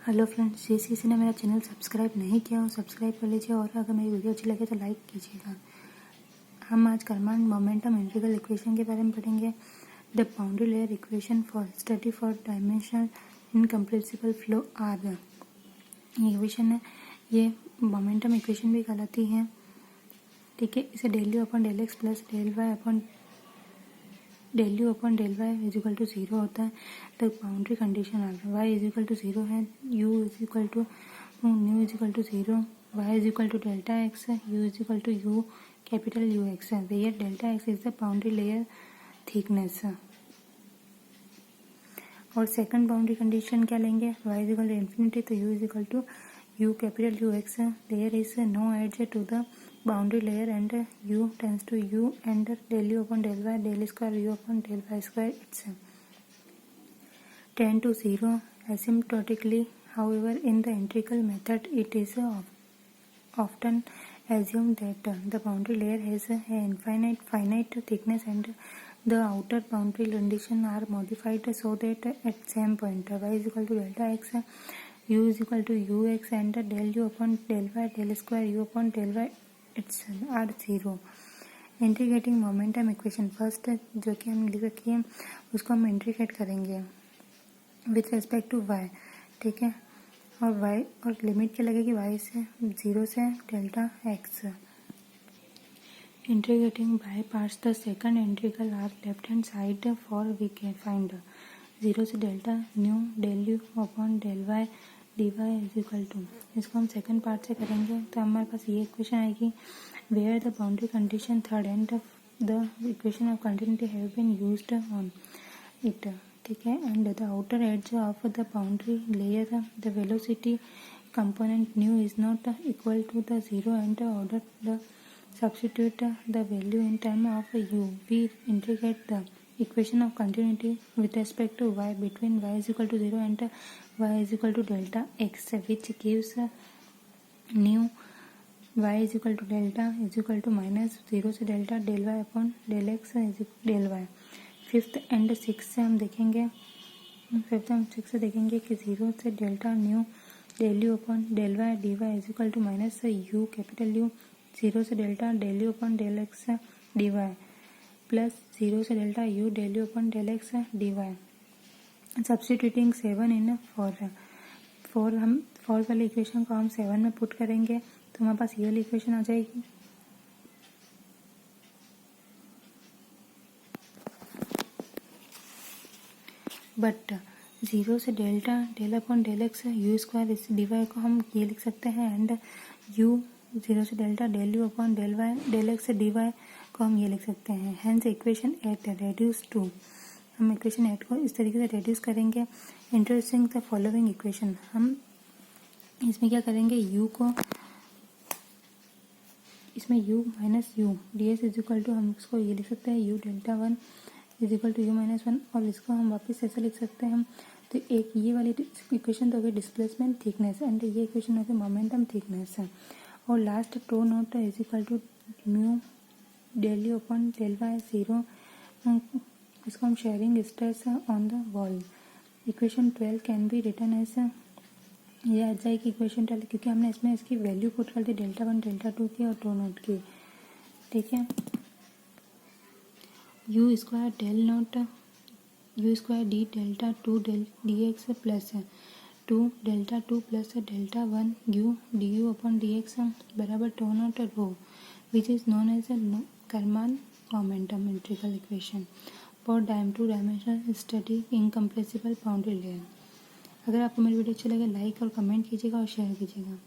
Hello friends, जिस किसी ने मेरा चैनल सब्सक्राइब नहीं किया हो सब्सक्राइब कर लीजिए और अगर मेरी वीडियो अच्छी लगे तो लाइक कीजिएगा। हम आज करमान मोमेंटम इंटीग्रल इक्वेशन के बारे में पढ़ेंगे। The boundary layer equation for study for dimensional incompressible flow are. ये इक्वेशन है, ये मोमेंटम इक्वेशन भी कहलाती है। ठीक है, इसे del u upon del x plus del y upon del u upon del y is equal to 0 होता है। The boundary condition are y is equal to 0 है, u is equal to nu is equal to 0, y is equal to delta x, u is equal to you capital you x, where delta x is the boundary layer thickness. और second boundary condition क्या लेंगे, Y is equal to infinity, तो U is equal to you capital you X, there is no edge to the boundary layer and u tends to u and del u upon del y del square u upon del y square it's tend to 0 asymptotically. However, in the integral method it is often assumed that the boundary layer has an finite thickness and the outer boundary conditions are modified so that at same point y is equal to delta x, u is equal to ux and del u upon del y del square u upon del y it's are 0। Integrating momentum equation first जो कि हम लिख रखी है उसको हम integrate करेंगे with respect to Y. ठीक है, और वाई और लिमिट क्या लगेगी, वाई से 0 से delta x. Integrating by parts the second integral are left hand side for we can find 0 से delta nu del u upon del y d y is equal to, इसको हम second part से करेंगे तो हमारे पास ये इक्वेशन आएगी where the boundary condition third and the equation of continuity have been used on it. ठीक है, and the outer edge of the boundary layer the velocity component nu is not equal to the 0 and order the substitute the value in term of u. We integrate the equation of continuity with respect to y between y is equal to 0 and y is equal to delta x, which gives new y is equal to delta is equal to minus 0 से delta del y upon del x is del y। Fifth and six से हम देखेंगे, fifth and six से देखेंगे कि 0 से delta nu del u upon del y d y is equal to minus u capital u 0 से delta del u upon del x d y plus 0 से delta u del u upon del x d y. Substituting 7 in four हम fourth वाली equation को हम 7 में put करेंगे तो हमारे पास ये वाली इक्वेशन आ जाएगी। बट 0 से delta del upon del x u square इस डी वाई को हम ये लिख सकते हैं एंड यू 0 से delta del u upon del y del x d y को हम ये लिख सकते हैं। हेंस इक्वेशन 8 रेड्यूस टू, हम इक्वेशन 8 को इस तरीके से रेड्यूस करेंगे। इंट्रोड्यूसिंग द फॉलोइंग इक्वेशन, हम इसमें क्या करेंगे, u को इसमें u minus u d s is equal to, हम इसको ये लिख सकते हैं u delta 1 is equal to u minus 1 और इसको हम वापस ऐसे लिख सकते हैं हम। तो एक ये वाली इक्वेशन तो होगी डिस्प्लेसमेंट थिकनेस एंड ये इक्वेशन होगी मोमेंटम थिकनेस है। और last tau naught is equal to mu del u upon del y 0, इसको हम shearing stress on the wall. Equation 12 can be written as, ये आ जाएगी इक्वेशन 12 क्योंकि हमने इसमें इसकी वैल्यू पुट कर दी डेल्टा 1 डेल्टा 2 की और टो नोट की। ठीक है, U square del naught U square D delta 2 del D X plus 2 delta 2 plus delta 1 U D U upon D X बराबर tau naught rho which is known as Karman momentum integral equation for two dimensional steady incompressible boundary layer. अगर आपको मेरी video अच्छी लगे like और comment कीजिएगा और share कीजिएगा।